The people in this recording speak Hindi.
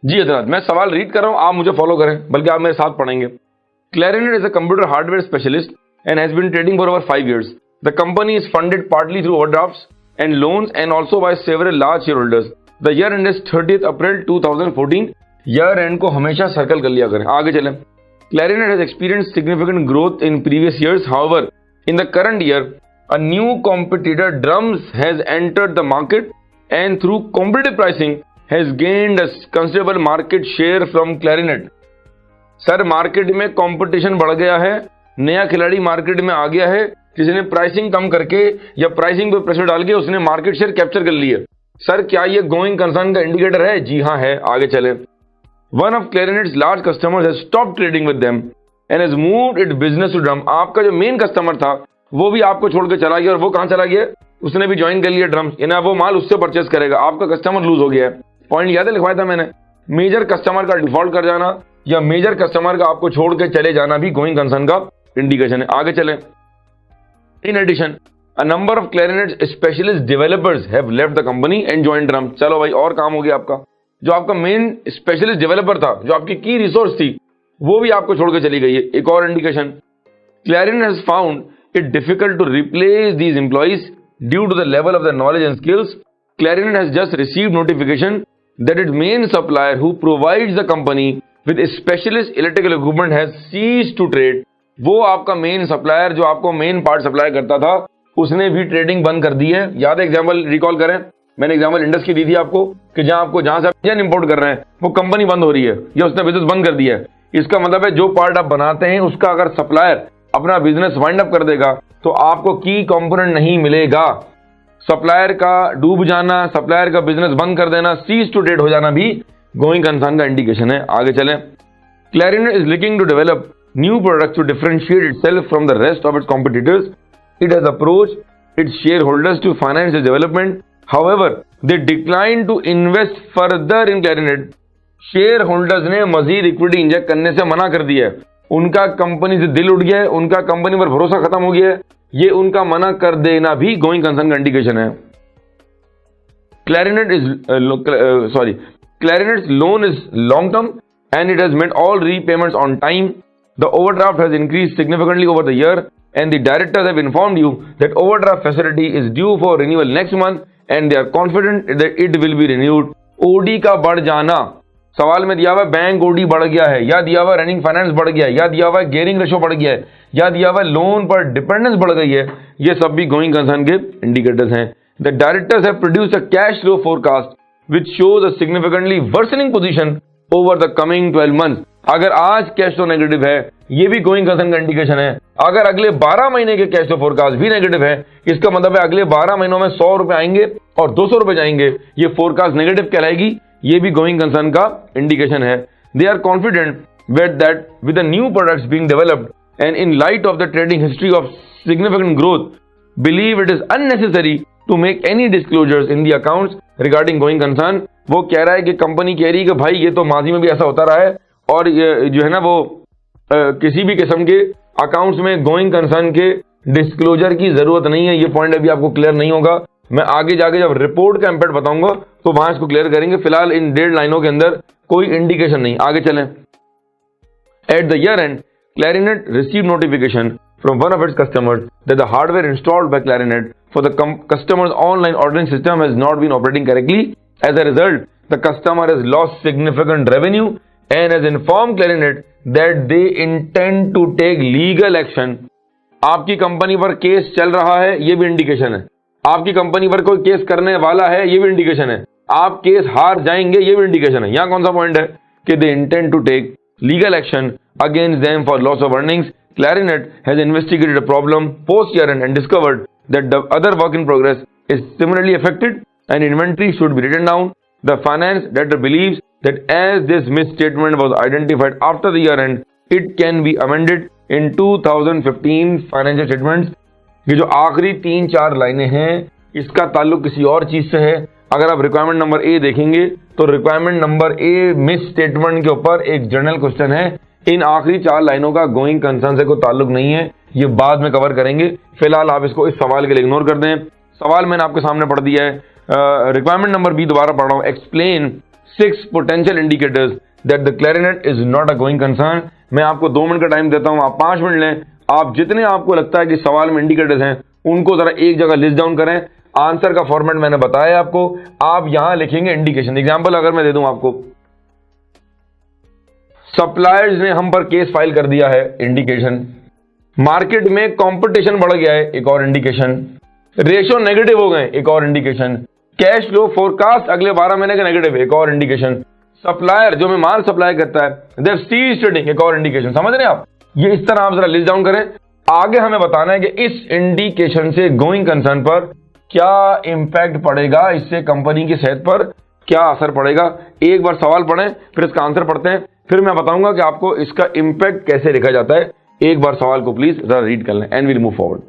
जी हजरत, मैं सवाल रीड कर रहा हूं, आप मुझे फॉलो करें, बल्कि आप मेरे साथ पढ़ेंगे। Clarinet is a computer hardware specialist and has been trading for over 5 years. The company is funded partly through overdrafts and loans and also by several large shareholders. The year end is 30th April 2014. Year end को हमेशा सर्कल कर लिया करें। आगे चलें। Clarinet has experienced significant growth in previous years. However, in the current year, a new competitor, Drums, has entered the market and through competitive pricing has gained a considerable market share from Clarinet. Sir, market में कंपटीशन बढ़ गया है, नया खिलाड़ी मार्केट में आ गया है, जिसने प्राइसिंग कम करके या प्राइसिंग पे प्रेशर डाल के उसने मार्केट शेयर कैप्चर कर लिया। सर, क्या ये गोइंग कंसर्न का इंडिकेटर है? जी हाँ है। आगे चले। One of clarinets large customers has stopped trading with them and has moved it business to drum. आपका जो मेन कस्टमर था वो भी आपको छोड़ के चला गया, और वो कहां चला गया? उसने भी ज्वाइन कर लिया ड्रम्स, यानी वो माल उससे परचेस करेगा। आपका कस्टमर लूज हो गया है। पॉइंट याद है, लिखवाया था मैंने। मेजर कस्टमर का डिफॉल्ट कर जाना या मेजर कस्टमर का आपको छोड़ के चले जाना भी गोइंग कंसर्न का इंडिकेशन है। आगे चलें। In addition, a number of Clarinet specialist developers have left the company and joined Drum. चलो भाई, और काम हो गया आपका। जो आपका मेन स्पेशलिस्ट डेवलपर था, जो आपकी की रिसोर्स थी, वो भी आपको छोड़ के चली गई है। एक और indication. Clarinet has found it difficult to replace these employees due to the level of their knowledge and skills. Clarinet has just received notification that its main supplier who provides the company with specialist electrical equipment has ceased to trade. वो आपका मेन सप्लायर जो आपको मेन पार्ट सप्लाई करता था, उसने भी ट्रेडिंग बंद कर दी है। याद है, एग्जांपल रिकॉल करें, मैंने एग्जांपल इंडस की दी थी आपको कि जहां से आप इंपोर्ट कर रहे हैं वो कंपनी बंद हो रही है या उसने बिजनेस बंद कर दिया है। इसका मतलब है जो पार्ट आप बनाते हैं उसका अगर सप्लायर अपना बिजनेस वाइंड अप कर देगा तो आपको की कंपोनेंट नहीं मिलेगा। सप्लायर का डूब जाना, सप्लायर का बिजनेस बंद कर देना, सीज टू ट्रेड हो जाना भी गोइंग कंसर्न का इंडिकेशन है। आगे चलें। Clarinet is looking to develop new products to differentiate itself from the rest of its competitors. It has approached its shareholders to finance its development. However, they declined to invest further in Clarinet. Shareholders ने मजीद इक्विटी इंजेक्ट करने से मना कर दिया है। उनका कंपनी से दिल उठ गया है, उनका कंपनी पर भरोसा खत्म हो गया है। ये उनका मना कर देना भी गोइंग कंसर्न का इंडिकेशन है। Clarinet's loan is long term and it has met all repayments on time. The overdraft has increased significantly over the year and the directors have informed you that overdraft facility is due for renewal next month and they are confident that it will be renewed. OD का बढ़ जाना, सवाल में दिया हुआ बैंक OD बढ़ गया है, या दिया हुआ रनिंग फाइनेंस बढ़ गया है, या दिया हुआ गेयरिंग रेशो बढ़ गया है, या दिया हुआ लोन पर डिपेंडेंस बढ़ गई है। ये सब भी गोइंग कंसर्न के इंडिकेटर्स हैं। The directors have produced a cash flow forecast which shows a significantly worsening position over the coming 12 months. अगर आज कैश फ्लो नेगेटिव है, ये भी गोइंग कंसर्न का इंडिकेशन है। अगर अगले 12 महीने के कैश फ्लो फोरकास्ट भी नेगेटिव है, इसका मतलब है अगले 12 महीनों में 100 रुपए आएंगे और 200 रुपए जाएंगे। ये फोरकास्ट नेगेटिव कहलाएगी। ये भी गोइंग कंसर्न का इंडिकेशन है। They are confident that with the new products being developed and in light of the trading history of significant growth, believe it is unnecessary to make any disclosures in the accounts regarding going concern. वो कह रहा है कि कंपनी कह रही है कि भाई ये तो माजी में भी ऐसा होता रहा है और ये जो है ना वो किसी भी किस्म के अकाउंट्स में गोइंग कंसर्न के डिस्क्लोजर की जरूरत नहीं है। ये पॉइंट अभी आपको क्लियर नहीं होगा, मैं आगे जाके जब रिपोर्ट का इम्पैक्ट बताऊंगा तो वहां इसको क्लियर करेंगे। फिलहाल इन 1.5 लाइनों के अंदर कोई इंडिकेशन नहीं। आगे चलें। At the year end Clarinet receive notification from one of its customers that the hardware installed by Clarinet for the customers online ordering system has not been operating correctly. As a result the customer has lost significant revenue and has informed Clarinet that they intend to take legal action. आपकी कंपनी पर केस चल रहा है, ये भी इंडिकेशन है। आपकी कंपनी पर कोई केस करने वाला है, ये भी इंडिकेशन है। आप केस हार जाएंगे, ये भी इंडिकेशन है। यहां कौन सा पॉइंट है कि they intend to take legal action against them for loss of earnings. Clarinet has investigated a problem post year end and discovered that the other work in progress is similarly affected and inventory should be written down. The finance director believes that as this misstatement was identified after the year end, it can be amended in 2015 financial statements. ये जो आखिरी 3-4 लाइनें हैं, इसका ताल्लुक किसी और चीज से है। अगर आप रिक्वायरमेंट नंबर ए देखेंगे तो requirement number A miss statement के ऊपर एक जनरल क्वेश्चन है। इन आखिरी 4 लाइनों का गोइंग कंसर्न से कोई ताल्लुक नहीं है, ये बाद में कवर करेंगे। फिलहाल आप इसको इस सवाल के लिए इग्नोर कर दें। सवाल मैंने आपके सामने पढ़ दिया है। रिक्वायरमेंट नंबर बी दोबारा पढ़ रहा हूं। Explain 6 potential indicators that the clarinet is not a going concern. मैं आपको 2 मिनट का टाइम देता हूं, आप 5 मिनट लें। आप जितने आपको लगता है कि सवाल में इंडिकेटर्स हैं उनको जरा एक जगह लिस्ट डाउन करें। आंसर का फॉर्मेट मैंने बताया आपको, आप यहां लिखेंगे इंडिकेशन। एग्जांपल अगर मैं दे दूं आपको, सप्लायर्स ने हम पर केस फाइल कर दिया है, इंडिकेशन। मार्केट में कंपटीशन बढ़ गया है, एक और इंडिकेशन। रेशियो नेगेटिव हो गए, एक और इंडिकेशन। कैश फ्लो फोरकास्ट अगले 12 महीने का नेगेटिव, एक और इंडिकेशन। सप्लायर जो मैं माल सप्लाई करता है, देव सीज ट्रेडिंग, एक और इंडिकेशन। समझ रहे हैं आप? ये इस तरह आप जरा लिस्ट डाउन करें। आगे हमें बताना है कि इस इंडिकेशन से गोइंग कंसर्न पर क्या इंपैक्ट पड़ेगा, इससे कंपनी की सेहत पर क्या असर पड़ेगा। एक बार सवाल पढ़ें, फिर इसका आंसर पढ़ते हैं, फिर मैं बताऊंगा कि आपको इसका इंपैक्ट कैसे लिखा जाता है। एक बार सवाल को प्लीज जरा रीड कर लें एंड विल मूव फॉरवर्ड।